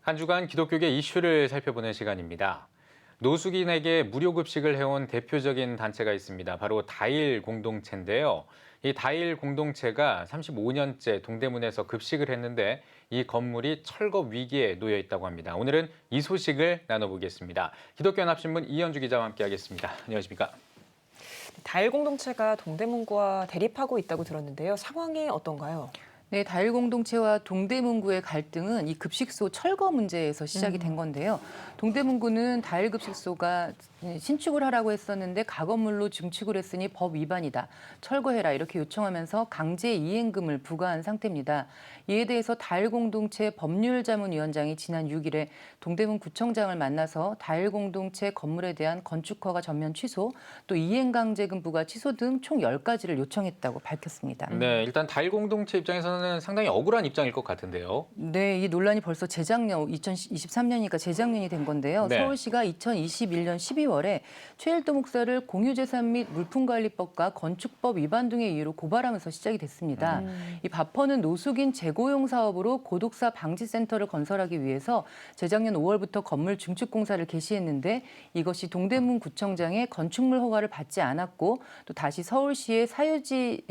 한 주간 기독교계 이슈를 살펴보는 시간입니다. 노숙인에게 무료 급식을 해온 대표적인 단체가 있습니다. 바로 다일 공동체인데요. 이 다일 공동체가 35년째 동대문에서 급식을 했는데 이 건물이 철거 위기에 놓여 있다고 합니다. 오늘은 이 소식을 나눠보겠습니다. 기독교연합신문 이현주 기자와 함께하겠습니다. 안녕하십니까? 다일 공동체가 동대문구와 대립하고 있다고 들었는데요. 상황이 어떤가요? 네, 다일 공동체와 동대문구의 갈등은 이 급식소 철거 문제에서 시작이 된 건데요. 동대문구는 다일 급식소가 신축을 하라고 했었는데 가건물로 증축을 했으니 법 위반이다. 철거해라 이렇게 요청하면서 강제 이행금을 부과한 상태입니다. 이에 대해서 다일 공동체 법률자문위원장이 지난 6일에 동대문구청장을 만나서 다일 공동체 건물에 대한 건축 허가 전면 취소, 또 이행강제금 부과 취소 등 총 10가지를 요청했다고 밝혔습니다. 네, 일단 다일 공동체 입장에서는 상당히 억울한 입장일 것 같은데요. 네, 이 논란이 벌써 재작년 2023년이니까 재작년이 된 건데요. 네. 서울시가 2021년 12월에 최일도 목사를 공유재산 및 물품관리법과 건축법 위반 등의 이유로 고발하면서 시작이 됐습니다. 이 바퍼는 노숙인 재고용 사업으로 고독사 방지센터를 건설하기 위해서 재작년 5월부터 건물 증축 공사를 개시했는데 이것이 동대문구청장의 건축물 허가를 받지 않았고 또 다시 서울시의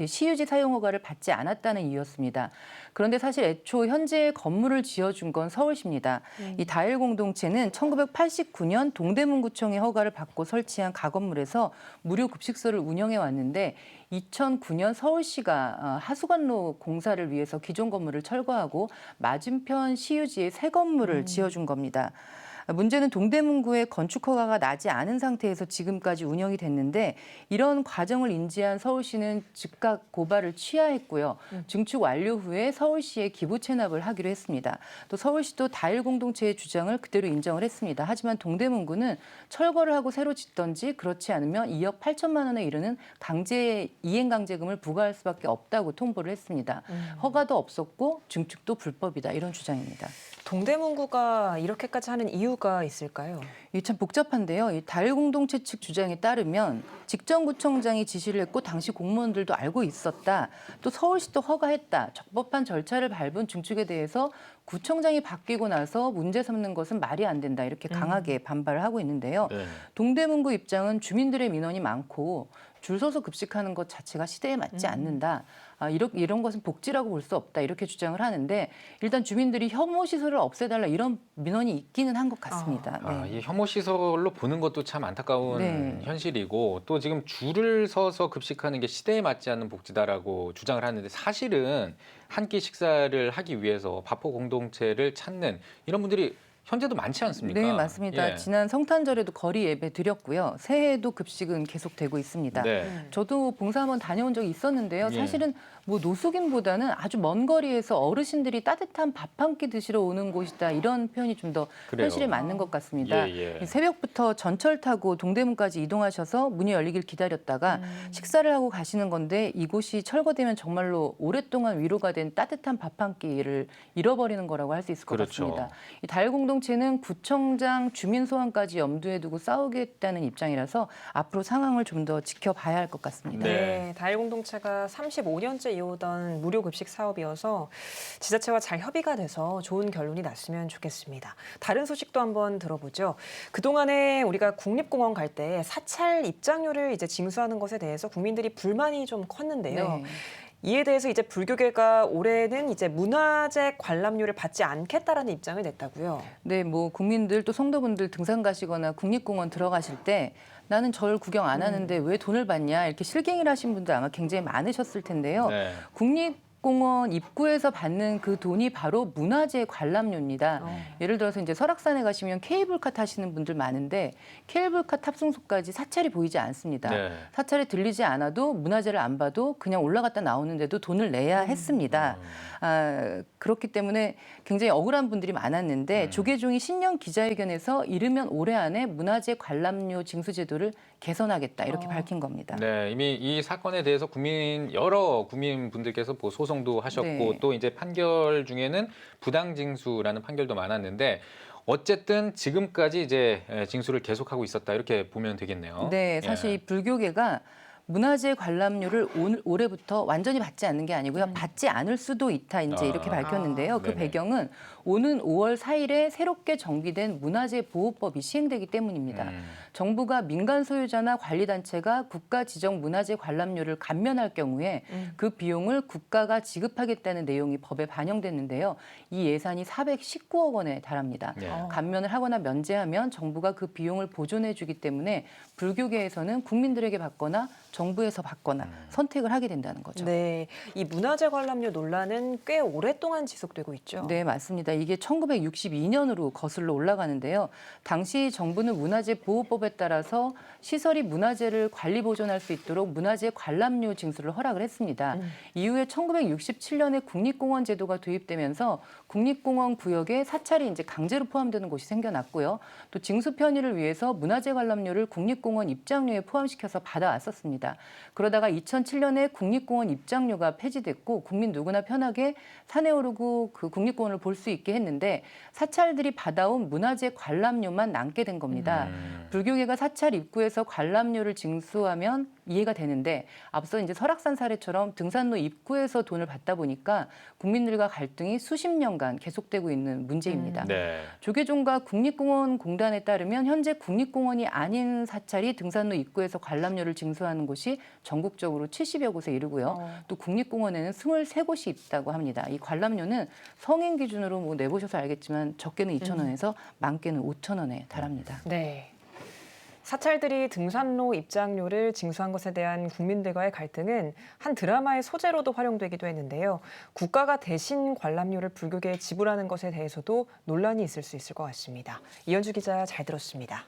시유지 사용 허가를 받지 않았다는 이유였습니다. 그런데 사실 애초 현재 건물을 지어준 건 서울시입니다. 이 다일 공동체는 1989년 동대문구청의 허가를 받고 설치한 가건물에서 무료 급식소를 운영해 왔는데 2009년 서울시가 하수관로 공사를 위해서 기존 건물을 철거하고 맞은편 시유지에 새 건물을 지어준 겁니다. 문제는 동대문구의 건축 허가가 나지 않은 상태에서 지금까지 운영이 됐는데 이런 과정을 인지한 서울시는 즉각 고발을 취하했고요. 증축 완료 후에 서울시에 기부 체납을 하기로 했습니다. 또 서울시도 다일 공동체의 주장을 그대로 인정을 했습니다. 하지만 동대문구는 철거를 하고 새로 짓던지 그렇지 않으면 2억 8천만 원에 이르는 이행강제금을 부과할 수밖에 없다고 통보를 했습니다. 허가도 없었고 증축도 불법이다 이런 주장입니다. 동대문구가 이렇게까지 하는 이유가 있을까요? 이게 참 복잡한데요. 이 다일 공동체 측 주장에 따르면 직전구청장이 지시를 했고 당시 공무원들도 알고 있었다. 또 서울시도 허가했다. 적법한 절차를 밟은 증축에 대해서 구청장이 바뀌고 나서 문제 삼는 것은 말이 안 된다. 이렇게 강하게 반발을 하고 있는데요. 네. 동대문구 입장은 주민들의 민원이 많고 줄 서서 급식하는 것 자체가 시대에 맞지 않는다. 이런 것은 복지라고 볼 수 없다. 이렇게 주장을 하는데 일단 주민들이 혐오 시설을 없애달라 이런 민원이 있기는 한 것 같습니다. 네. 이 혐오 시설로 보는 것도 참 안타까운 네. 현실이고 또 지금 줄을 서서 급식하는 게 시대에 맞지 않는 복지다라고 주장을 하는데 사실은 한 끼 식사를 하기 위해서 바포 공동체를 찾는 이런 분들이 현재도 많지 않습니까? 네, 맞습니다. 예. 지난 성탄절에도 거리 예배 드렸고요. 새해에도 급식은 계속되고 있습니다. 네. 저도 봉사 한번 다녀온 적이 있었는데요. 예. 사실은 뭐 노숙인보다는 아주 먼 거리에서 어르신들이 따뜻한 밥 한 끼 드시러 오는 곳이다. 이런 표현이 좀 더 그래요. 현실에 맞는 것 같습니다. 예. 새벽부터 전철 타고 동대문까지 이동하셔서 문이 열리길 기다렸다가 식사를 하고 가시는 건데 이곳이 철거되면 정말로 오랫동안 위로가 된 따뜻한 밥 한 끼를 잃어버리는 거라고 할 수 있을 것 그렇죠. 같습니다. 이 다일 공동체는 구청장 주민 소환까지 염두에 두고 싸우겠다는 입장이라서 앞으로 상황을 좀 더 지켜봐야 할 것 같습니다. 네. 다일 공동체가 35년째 이어오던 무료 급식 사업이어서 지자체와 잘 협의가 돼서 좋은 결론이 났으면 좋겠습니다. 다른 소식도 한번 들어보죠. 그동안에 우리가 국립공원 갈 때 사찰 입장료를 이제 징수하는 것에 대해서 국민들이 불만이 좀 컸는데요. 네. 이에 대해서 이제 불교계가 올해는 이제 문화재 관람료를 받지 않겠다라는 입장을 냈다고요. 네, 뭐 국민들 또 성도분들 등산 가시거나 국립공원 들어가실 때 나는 절 구경 안 하는데 왜 돈을 받냐 이렇게 실갱이를 하신 분들 아마 굉장히 많으셨을 텐데요. 네. 국립공원 입구에서 받는 그 돈이 바로 문화재 관람료입니다. 예를 들어서 이제 설악산에 가시면 케이블카 타시는 분들 많은데 케이블카 탑승소까지 사찰이 보이지 않습니다. 네. 사찰에 들리지 않아도 문화재를 안 봐도 그냥 올라갔다 나오는데도 돈을 내야 했습니다. 그렇기 때문에 굉장히 억울한 분들이 많았는데 조계종이 신년 기자회견에서 이르면 올해 안에 문화재 관람료 징수 제도를 개선하겠다 이렇게 밝힌 겁니다. 네, 이미 이 사건에 대해서 여러 국민분들께서 소송도 하셨고 네. 또 이제 판결 중에는 부당징수라는 판결도 많았는데 어쨌든 지금까지 이제 징수를 계속하고 있었다 이렇게 보면 되겠네요. 네, 사실 이 불교계가 문화재 관람료를 올해부터 완전히 받지 않는 게 아니고요. 받지 않을 수도 있다 이제 이렇게 밝혔는데요. 그 네네. 배경은 오는 5월 4일에 새롭게 정비된 문화재보호법이 시행되기 때문입니다. 정부가 민간 소유자나 관리단체가 국가 지정 문화재 관람료를 감면할 경우에 그 비용을 국가가 지급하겠다는 내용이 법에 반영됐는데요. 이 예산이 419억 원에 달합니다. 네. 감면을 하거나 면제하면 정부가 그 비용을 보존해 주기 때문에 불교계에서는 국민들에게 받거나 정부에서 받거나 선택을 하게 된다는 거죠. 네, 이 문화재 관람료 논란은 꽤 오랫동안 지속되고 있죠. 네, 맞습니다. 이게 1962년으로 거슬러 올라가는데요. 당시 정부는 문화재 보호법에 따라서 시설이 문화재를 관리 보존할 수 있도록 문화재 관람료 징수를 허락을 했습니다. 이후에 1967년에 국립공원 제도가 도입되면서 국립공원 구역에 사찰이 이제 강제로 포함되는 곳이 생겨났고요. 또 징수 편의를 위해서 문화재 관람료를 국립공원 입장료에 포함시켜서 받아왔었습니다. 그러다가 2007년에 국립공원 입장료가 폐지됐고 국민 누구나 편하게 산에 오르고 그 국립공원을 볼 수 있게 했는데 사찰들이 받아온 문화재 관람료만 남게 된 겁니다. 불교계가 사찰 입구에서 관람료를 징수하면 이해가 되는데 앞서 이제 설악산 사례처럼 등산로 입구에서 돈을 받다 보니까 국민들과 갈등이 수십 년간 계속되고 있는 문제입니다. 네. 조계종과 국립공원공단에 따르면 현재 국립공원이 아닌 사찰이 등산로 입구에서 관람료를 징수하는 곳이 전국적으로 70여 곳에 이르고요. 또 국립공원에는 23곳이 있다고 합니다. 이 관람료는 성인 기준으로 뭐 내보셔서 알겠지만 적게는 2,000원에서 많게는 5,000원에 달합니다. 네. 사찰들이 등산로 입장료를 징수한 것에 대한 국민들과의 갈등은 한 드라마의 소재로도 활용되기도 했는데요. 국가가 대신 관람료를 불교계에 지불하는 것에 대해서도 논란이 있을 수 있을 것 같습니다. 이현주 기자 잘 들었습니다.